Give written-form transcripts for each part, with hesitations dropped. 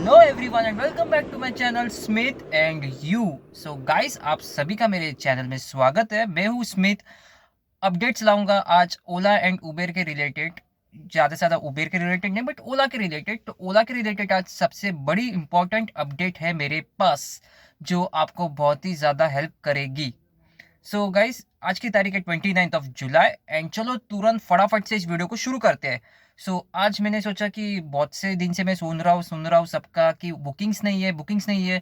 Hello everyone and welcome back to my channel Smith and you. So guys, आप सभी का मेरे channel में स्वागत है। मैं हूँ स्मिथ। अपडेट्स लाऊंगा आज ओला एंड उबेर के रिलेटेड। ज़्यादा से ज़्यादा उबेर के रिलेटेड नहीं, बट ओला के रिलेटेड। तो ओला के रिलेटेड आज सबसे बड़ी इंपॉर्टेंट अपडेट है मेरे पास, जो आपको बहुत ही ज़्यादा हेल्प करेगी। सो गाइस, आज की तारीख है 29 जुलाई एंड चलो तुरंत फटाफट से इस वीडियो को शुरू करते हैं। आज मैंने सोचा कि बहुत से दिन से मैं सुन रहा हूँ सबका कि बुकिंग्स नहीं है।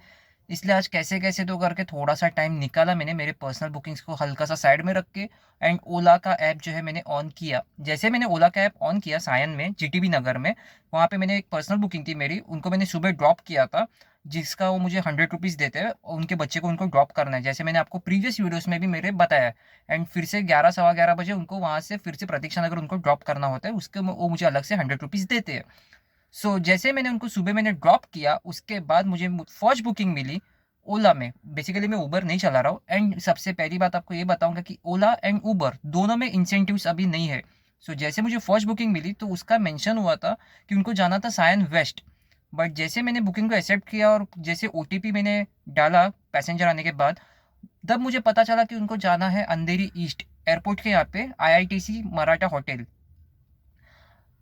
इसलिए आज कैसे कैसे तो करके थोड़ा सा टाइम निकाला मैंने मेरे पर्सनल बुकिंग्स को हल्का सा साइड में रख के, एंड ओला का ऐप जो है मैंने ऑन किया। जैसे मैंने ओला का ऐप ऑन किया सायन में जीटीबी नगर में, वहाँ पे मैंने एक पर्सनल बुकिंग थी मेरी, उनको मैंने सुबह ड्रॉप किया था, जिसका वो मुझे 100 रुपीज़ देते हैं और उनके बच्चे को उनको ड्रॉप करना है, जैसे मैंने आपको प्रीवियस वीडियोस में भी मेरे बताया। एंड फिर से 11 सवा 11 बजे उनको वहाँ से फिर से प्रतीक्षा नगर उनको ड्रॉप करना होता है, उसके वो मुझे अलग से 100 रुपीज़ देते हैं। जैसे मैंने उनको सुबह मैंने ड्रॉप किया, उसके बाद मुझे फर्स्ट बुकिंग मिली ओला में। बेसिकली मैं उबर नहीं चला रहा हूँ, एंड सबसे पहली बात आपको ये बताऊंगा कि ओला एंड उबर दोनों में इंसेंटिव्स अभी नहीं है। जैसे मुझे फर्स्ट बुकिंग मिली तो उसका मेंशन हुआ था कि उनको जाना था सायन वेस्ट। बट जैसे मैंने बुकिंग को एक्सेप्ट किया और जैसे ओटीपी मैंने डाला पैसेंजर आने के बाद, तब मुझे पता चला कि उनको जाना है अंधेरी ईस्ट एयरपोर्ट के यहाँ पे आईआईटीसी मराठा होटल।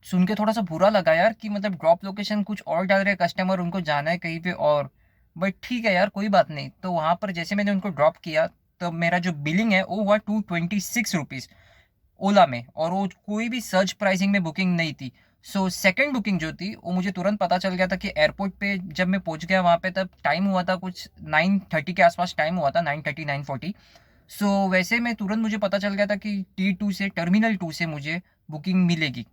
सुन के थोड़ा सा बुरा लगा यार कि मतलब ड्रॉप लोकेशन कुछ और डाल रहे कस्टमर, उनको जाना है कहीं पे और। बट ठीक है यार, कोई बात नहीं। तो वहाँ पर जैसे मैंने उनको ड्रॉप किया, तो मेरा जो बिलिंग है वो हुआ 226 रुपीज़ ओला में, और वो कोई भी सर्च प्राइसिंग में बुकिंग नहीं थी। सेकंड बुकिंग जो थी वो मुझे तुरंत पता चल गया था कि एयरपोर्ट पे जब मैं पहुंच गया वहाँ पे, तब टाइम हुआ था कुछ 9:30 के आसपास टाइम हुआ था, 9:30 9:40। वैसे में तुरंत मुझे पता चल गया था कि T2 से टर्मिनल 2 से मुझे बुकिंग मिलेगी।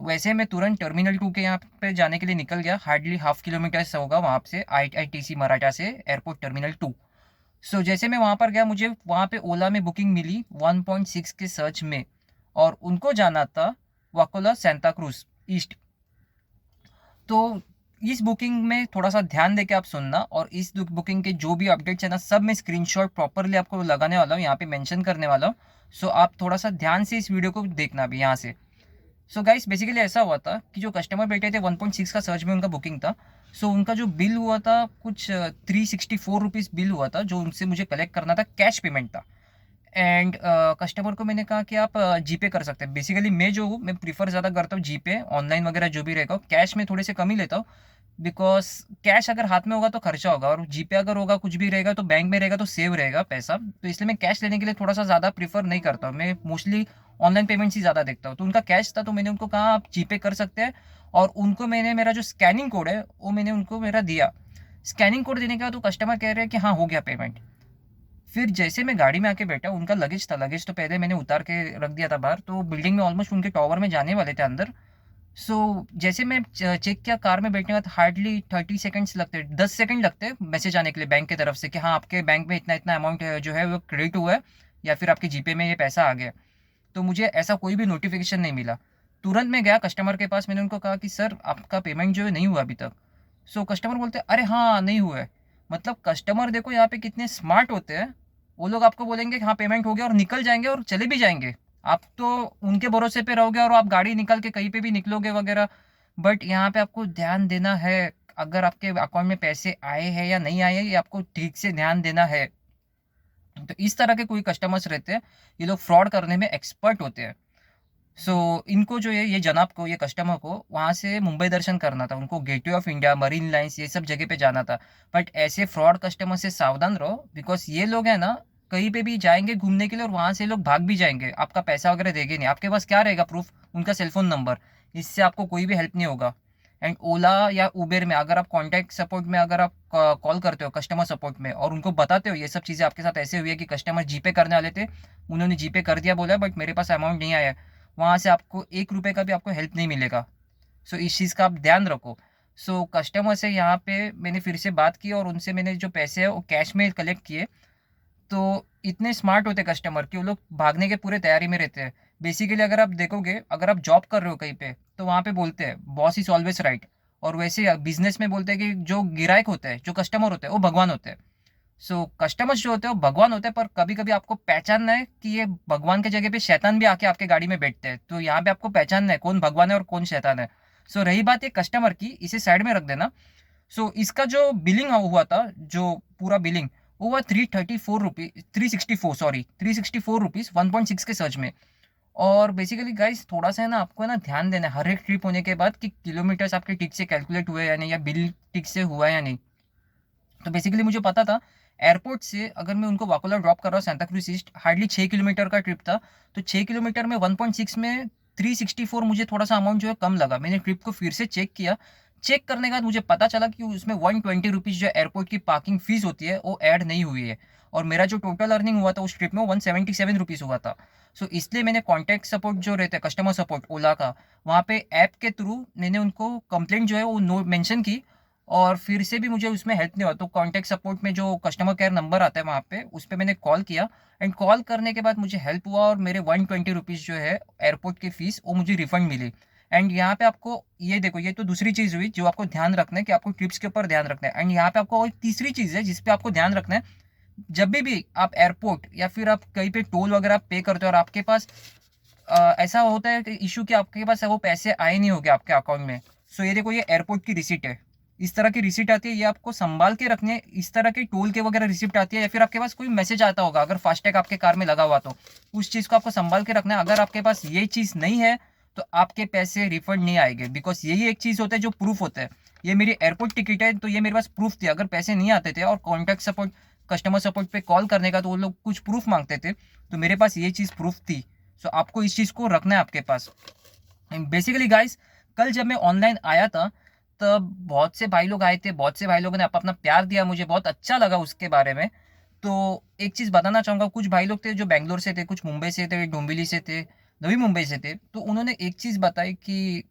वैसे मैं तुरंत टर्मिनल 2 के यहाँ पे जाने के लिए निकल गया। हार्डली हाफ किलोमीटर से होगा वहाँ से आईआईटीसी मराठा से एयरपोर्ट टर्मिनल 2। जैसे मैं वहाँ पर गया, मुझे वहाँ पे ओला में बुकिंग मिली 1.6 के सर्च में, और उनको जाना था वाकोला सेंटा क्रूज ईस्ट। तो इस बुकिंग में थोड़ा सा ध्यान देके आप सुनना, और इस बुकिंग के जो भी अपडेट्स है ना, सब मैं स्क्रीनशॉट प्रॉपरली आपको लगाने वाला हूँ, यहाँ पे मेंशन करने वाला हूँ। आप थोड़ा सा ध्यान से इस वीडियो को देखना भी यहाँ से। गाइस, बेसिकली ऐसा हुआ था कि जो कस्टमर बैठे थे 1.6 का सर्च में उनका बुकिंग था। उनका जो बिल हुआ था कुछ 364 रुपीज़ बिल हुआ था, जो उनसे मुझे कलेक्ट करना था, कैश पेमेंट था। एंड कस्टमर को मैंने कहा कि आप जीपे कर सकते हैं। बेसिकली मैं जो हूँ, मैं प्रीफर ज़्यादा करता हूँ जीपे, ऑनलाइन वगैरह जो भी रहेगा। कैश में थोड़े से कम ही लेता हूँ, बिकॉज कैश अगर हाथ में होगा तो खर्चा होगा, और जीपे अगर होगा कुछ भी रहेगा तो बैंक में रहेगा तो सेव रहेगा पैसा। तो इसलिए मैं कैश लेने के लिए थोड़ा सा ज़्यादा प्रीफर नहीं करता हूँ, मैं मोस्टली ऑनलाइन पेमेंट्स ही ज़्यादा देखता हूँ। तो उनका कैश था, तो मैंने उनको कहा आप जीपे कर सकते हैं, और उनको मैंने मेरा जो स्कैनिंग कोड है वो मैंने उनको मेरा दिया। स्कैनिंग कोड देने के बाद तो कस्टमर कह रहे हैं कि हाँ हो गया पेमेंट। फिर जैसे मैं गाड़ी में आके बैठा, उनका लगेज था, लगेज तो पहले मैंने उतार के रख दिया था बाहर, तो बिल्डिंग में ऑलमोस्ट उनके टॉवर में जाने वाले थे अंदर। जैसे मैं चेक किया, कार में बैठने का हार्डली 30 सेकंड्स लगते, 10 सेकंड लगते मैसेज आने के लिए बैंक की तरफ से कि हाँ आपके बैंक में इतना इतना अमाउंट जो है वो क्रेडिट हुआ है, या फिर आपके जीपे में ये पैसा आ गया। तो मुझे ऐसा कोई भी नोटिफिकेशन नहीं मिला। तुरंत मैं गया कस्टमर के पास, मैंने उनको कहा कि सर आपका पेमेंट जो है नहीं हुआ अभी तक। कस्टमर बोलते अरे हाँ नहीं हुआ है। मतलब कस्टमर देखो यहाँ पे कितने स्मार्ट होते हैं। वो लोग आपको बोलेंगे कि हाँ पेमेंट हो गया और निकल जाएंगे और चले भी जाएंगे। आप तो उनके भरोसे पे रहोगे और आप गाड़ी निकल के कहीं पे भी निकलोगे वगैरह। बट यहाँ पे आपको ध्यान देना है, अगर आपके अकाउंट में पैसे आए हैं या नहीं आए हैं, ये आपको ठीक से ध्यान देना है। तो इस तरह के कोई कस्टमर्स रहते हैं, ये लोग फ्रॉड करने में एक्सपर्ट होते हैं। इनको जो है, ये जनाब को, ये कस्टमर को वहाँ से मुंबई दर्शन करना था, उनको gateway of India, marine lines, ये सब जगह पे जाना था। बट ऐसे फ्रॉड कस्टमर से सावधान रहो, बिकॉज ये लोग हैं ना, कहीं पे भी जाएंगे घूमने के लिए और वहाँ से लोग भाग भी जाएंगे, आपका पैसा वगैरह देंगे नहीं। आपके पास क्या रहेगा प्रूफ? उनका सेलफोन नंबर। इससे आपको कोई भी हेल्प नहीं होगा। एंड ओला या उबेर में अगर आप कॉन्टैक्ट सपोर्ट में अगर आप कॉल करते हो कस्टमर सपोर्ट में, और उनको बताते हो ये सब चीज़ें आपके साथ ऐसे हुई है कि कस्टमर जीपे करने वाले थे, उन्होंने जीपे कर दिया बोला, बट मेरे पास अमाउंट नहीं आया, वहाँ से आपको 1 रुपये का भी आपको हेल्प नहीं मिलेगा। इस चीज़ का आप ध्यान रखो। कस्टमर से यहाँ पे मैंने फिर से बात की, और उनसे मैंने जो पैसे है वो कैश में कलेक्ट किए। तो इतने स्मार्ट होते कस्टमर कि वो लोग भागने के पूरे तैयारी में रहते हैं। बेसिकली अगर आप देखोगे, अगर आप जॉब कर रहे हो कहीं पे, तो वहाँ पे बोलते हैं बॉस इज ऑलवेज राइट। और वैसे बिजनेस में बोलते हैं कि जो गिरायक होते हैं, जो कस्टमर होते हैं, वो भगवान होते हैं। कस्टमर्स जो होते हैं वो भगवान होते हैं, पर कभी कभी आपको पहचानना है कि ये भगवान के जगह पे शैतान भी आके आपके गाड़ी में बैठते हैं। तो यहाँ पे आपको पहचानना है कौन भगवान है और कौन शैतान है। रही बात ये कस्टमर की, इसे साइड में रख देना। सो इसका जो बिलिंग हुआ था, जो पूरा बिलिंग, वो हुआ 334 रुपीज, 364, सॉरी 364 रुपीज 1.6 के सर्च में। और बेसिकली गाइस थोड़ा सा है ना, आपको है ना ध्यान देना है हर एक ट्रिप होने के बाद कि किलोमीटर्स आपके ठीक से कैलकुलेट हुए या नहीं, या बिल ठीक से हुआ या नहीं। तो बेसिकली मुझे पता था एयरपोर्ट से अगर मैं उनको वाकोला ड्रॉप कर रहा हूँ Santa cruise east, hardly 6 kilometre का ट्रिप था। तो 6 किलोमीटर में 1.6 में 364 मुझे थोड़ा सा अमाउंट जो है कम लगा। मैंने ट्रिप को फिर से चेक किया। चेक करने के बाद मुझे पता चला कि उसमें 120 रुपीज़ जो एयरपोर्ट की पार्किंग फीस होती है वो ऐड नहीं हुई है। और मेरा जो टोटल अर्निंग हुआ था उस ट्रिप में 177 रुपीज़ हुआ था। सो इसलिए मैंने कॉन्टैक्ट सपोर्ट जो रहता है, कस्टमर सपोर्ट ओला का, वहाँ पे ऐप के थ्रू मैंने उनको कंप्लेंट जो है वो नो मेंशन की। और फिर से भी मुझे उसमें हेल्प नहीं हुआ, तो कॉन्टैक्ट सपोर्ट में जो कस्टमर केयर नंबर आता है वहाँ पे, उस पर मैंने कॉल किया। एंड कॉल करने के बाद मुझे हेल्प हुआ और मेरे 120 रुपीज़ जो है एयरपोर्ट की फ़ीस वो मुझे रिफंड मिली। एंड यहाँ पे आपको ये देखो, ये तो दूसरी चीज़ हुई जो आपको ध्यान रखना है कि आपको ट्रिप्स के ऊपर ध्यान रखना है। एंड यहाँ पे आपको और तीसरी चीज़ है जिस पे आपको ध्यान रखना है। जब भी आप एयरपोर्ट या फिर आप कहीं पे टोल वगैरह पे करते हो और आपके पास ऐसा होता है कि इशू कि आपके पास वो पैसे आए नहीं होंगे आपके अकाउंट में। सो ये देखो, ये एयरपोर्ट की रिसीट है। इस तरह की रिसीट आती है, ये आपको संभाल के रखनी है। इस तरह की टोल के वगैरह रिसिप्ट आती है, या फिर आपके पास कोई मैसेज आता होगा अगर फास्टैग आपके कार में लगा हुआ, तो उस चीज़ को आपको संभाल के रखना है। अगर आपके पास ये चीज़ नहीं है तो आपके पैसे रिफंड नहीं आएंगे, बिकॉज यही एक चीज़ होता है जो प्रूफ होता है। ये मेरी एयरपोर्ट टिकट है तो ये मेरे पास प्रूफ थी। अगर पैसे नहीं आते थे और कॉन्टैक्ट सपोर्ट, कस्टमर सपोर्ट पे कॉल करने का, तो वो लोग कुछ प्रूफ मांगते थे, तो मेरे पास ये चीज़ प्रूफ थी। सो आपको इस चीज़ को रखना है आपके पास। बेसिकली गाइस, कल जब मैं ऑनलाइन आया था तब बहुत से भाई लोग आए थे, बहुत से भाई लोगों ने अपना प्यार दिया, मुझे बहुत अच्छा लगा उसके बारे में। तो एक चीज़ बताना चाहूँगा, कुछ भाई लोग थे जो बैंगलोर से थे, कुछ मुंबई से थे, डोंबिवली से थे, नवी मुंबई से थे। तो उन्होंने एक चीज़ बताई कि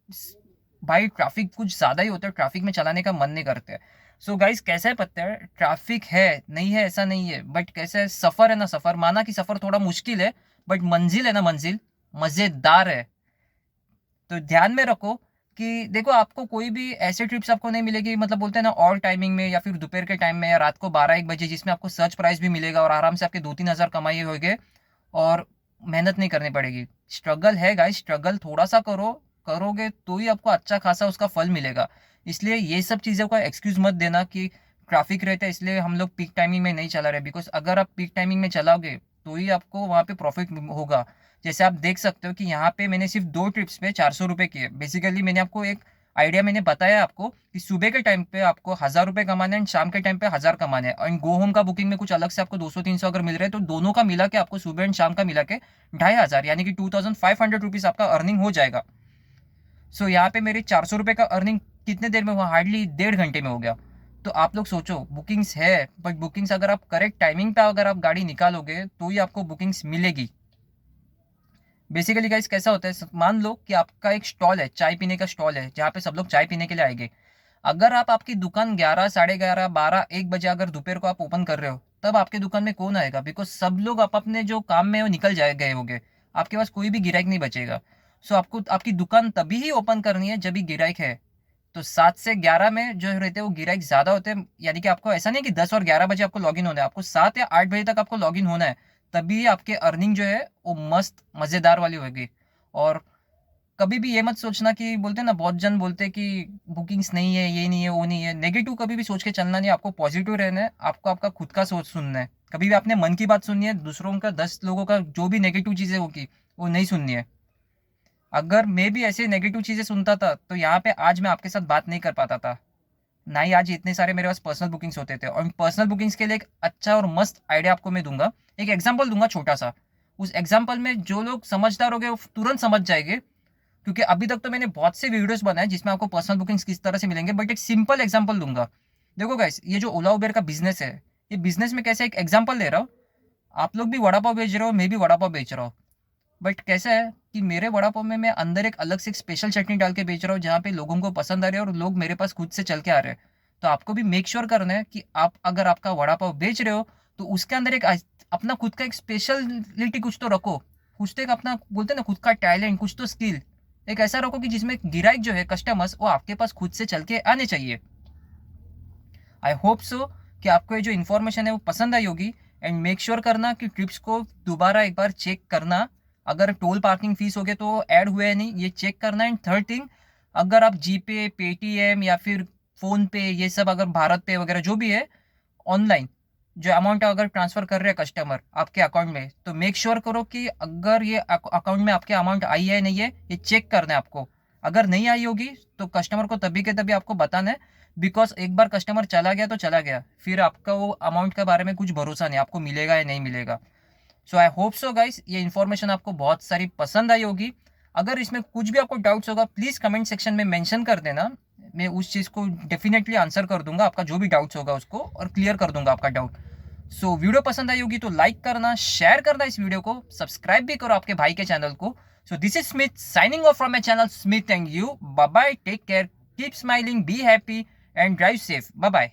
भाई ट्रैफिक कुछ ज़्यादा ही होता है, ट्रैफिक में चलाने का मन नहीं करता है। सो गाइस कैसा है पता है, ट्रैफिक है नहीं है ऐसा नहीं है, बट कैसा है, सफ़र है ना, सफ़र माना कि सफ़र थोड़ा मुश्किल है, बट मंजिल है ना, मंजिल मज़ेदार है। तो ध्यान में रखो कि देखो, आपको कोई भी ऐसे ट्रिप्स आपको नहीं मिलेगी, मतलब बोलते हैं ना ऑल टाइमिंग में, या फिर दोपहर के टाइम में, या रात को 12-1 बजे, जिसमें आपको सर्च प्राइस भी मिलेगा और आराम से आपके 2-3 हज़ार कमाई होगे और मेहनत नहीं करनी पड़ेगी। स्ट्रगल है गाइस, स्ट्रगल थोड़ा सा करो, करोगे तो ही आपको अच्छा खासा उसका फल मिलेगा। इसलिए ये सब चीज़ों का एक्सक्यूज़ मत देना कि ट्रैफिक रहता है इसलिए हम लोग पीक टाइमिंग में नहीं चला रहे, बिकॉज अगर आप पीक टाइमिंग में चलाओगे तो ही आपको वहाँ पे प्रॉफिट होगा। जैसे आप देख सकते हो कि यहाँ पे मैंने सिर्फ 2 ट्रिप्स पे 400 रुपये किए। बेसिकली मैंने आपको एक आइडिया मैंने बताया आपको कि सुबह के टाइम पे आपको 1000 रुपये कमाने हैं, शाम के टाइम पे 1000 कमाने हैं। एंड गो होम का बुकिंग में कुछ अलग से आपको 200-300 अगर मिल रहे हैं, तो दोनों का मिला के आपको सुबह एंड शाम का मिला के 2500, यानी कि 2500 रुपीज़ आपका अर्निंग हो जाएगा। सो यहाँ पे मेरे 400 रुपये का अर्निंग कितने देर में हुआ, हार्डली 1.5 घंटे में हो गया। तो आप लोग सोचो, बुकिंग्स है, बट बुकिंग्स अगर आप करेक्ट टाइमिंग पे अगर आप गाड़ी निकालोगे तो ही आपको बुकिंग्स मिलेगी। बेसिकली गाइस कैसा होता है, मान लो कि आपका एक स्टॉल है, चाय पीने का स्टॉल है, जहाँ पे सब लोग चाय पीने के लिए आएंगे। अगर आप आपकी दुकान 11, 11:30, 12, 1 बजे अगर दोपहर को आप ओपन कर रहे हो, तब आपके दुकान में कौन आएगा? बिकॉज सब लोग आप अपने जो काम में वो निकल जाए गए होंगे, आपके पास कोई भी गिराइक नहीं बचेगा। सो आपको आपकी दुकान तभी ही ओपन करनी है जब भी गिराइक है। तो 7 से 11 में जो रहते हैं वो गिराइक ज़्यादा होते हैं, यानी कि आपको ऐसा नहीं कि 10 और 11 बजे आपको लॉगिन होना है, आपको 7 या 8 बजे तक आपको लॉगिन होना है। तभी आपके अर्निंग जो है वो मस्त मज़ेदार वाली होगी। और कभी भी ये मत सोचना कि, बोलते हैं ना, बहुत जन बोलते हैं कि बुकिंग्स नहीं है, ये नहीं है, वो नहीं है। नेगेटिव कभी भी सोच के चलना नहीं, आपको पॉजिटिव रहना है, आपको आपका खुद का सोच सुनना है। कभी भी अपने मन की बात सुननी है, दूसरों का 10 लोगों का जो भी नेगेटिव चीज़ें होगी वो नहीं सुननी है। अगर मैं भी ऐसे नेगेटिव चीज़ें सुनता था तो यहाँ पे आज मैं आपके साथ बात नहीं कर पाता था, ना ही आज इतने सारे मेरे पास पर्सनल बुकिंग्स होते थे। और पर्सनल बुकिंग्स के लिए एक अच्छा और मस्त आइडिया आपको मैं दूंगा, एक एग्जांपल दूंगा छोटा सा। उस एग्जांपल में जो लोग समझदार हो गए वो तुरंत समझ जाएंगे, क्योंकि अभी तक तो मैंने बहुत से वीडियोस बनाए जिसमें आपको पर्सनल बुकिंग्स किस तरह से मिलेंगे, बट एक सिंपल एग्जांपल दूंगा। देखो गाइस, ये जो ओला उबेर का बिजनेस है, ये बिजनेस में कैसे, एक एग्जांपल दे रहा हूँ। आप लोग भी वड़ा पाव बेच रहे हो, मैं भी वड़ा पाव बेच रहा हूँ, बट कैसा है कि मेरे वड़ा पाव में मैं अंदर एक अलग से एक स्पेशल चटनी डाल के बेच रहा हूँ, जहाँ पे लोगों को पसंद आ रही है और लोग मेरे पास खुद से चल के आ रहे हैं। तो आपको भी मेक श्योर करना है कि आप अगर आपका वड़ा पाव बेच रहे हो तो उसके अंदर एक अपना खुद का एक स्पेशलिटी कुछ तो रखो। कुछ तो एक अपना, बोलते हैं ना, खुद का टैलेंट, कुछ तो स्किल एक ऐसा रखो कि जिसमें गिराइक जो है, कस्टमर्स, वो आपके पास खुद से चल के आने चाहिए। आई होप सो कि आपको ये जो इन्फॉर्मेशन है वो पसंद आई होगी। एंड मेक श्योर करना कि ट्रिप्स को दोबारा एक बार चेक करना, अगर टोल पार्किंग फीस हो गए तो ऐड हुए है नहीं, ये चेक करना। एंड थर्ड थिंग, अगर आप जीपे, पेटीएम या फिर फ़ोन पे ये सब अगर भारत पे वगैरह जो भी है ऑनलाइन जो अमाउंट अगर ट्रांसफ़र कर रहे हैं कस्टमर आपके अकाउंट में, तो मेक श्योर करो कि अगर ये अकाउंट में आपके अमाउंट आई है नहीं है, ये चेक करना है आपको। अगर नहीं आई होगी तो कस्टमर को तभी के तभी आपको बताना है, बिकॉज़ एक बार कस्टमर चला गया तो चला गया, फिर आपका वो अमाउंट के बारे में कुछ भरोसा नहीं, आपको मिलेगा या नहीं मिलेगा। सो आई होप सो गाइस ये इन्फॉर्मेशन आपको बहुत सारी पसंद आई होगी। अगर इसमें कुछ भी आपको डाउट्स होगा प्लीज़ कमेंट सेक्शन में मेंशन कर देना। मैं उस चीज़ को डेफिनेटली आंसर कर दूंगा, आपका जो भी डाउट्स होगा उसको और क्लियर कर दूंगा आपका डाउट। सो वीडियो पसंद आई होगी तो लाइक करना, शेयर करना इस वीडियो को, सब्सक्राइब भी करो आपके भाई के चैनल को। So this is Smith signing off from my channel Smith and you. Bye bye, take care, keep smiling, be happy and drive safe. Bye bye.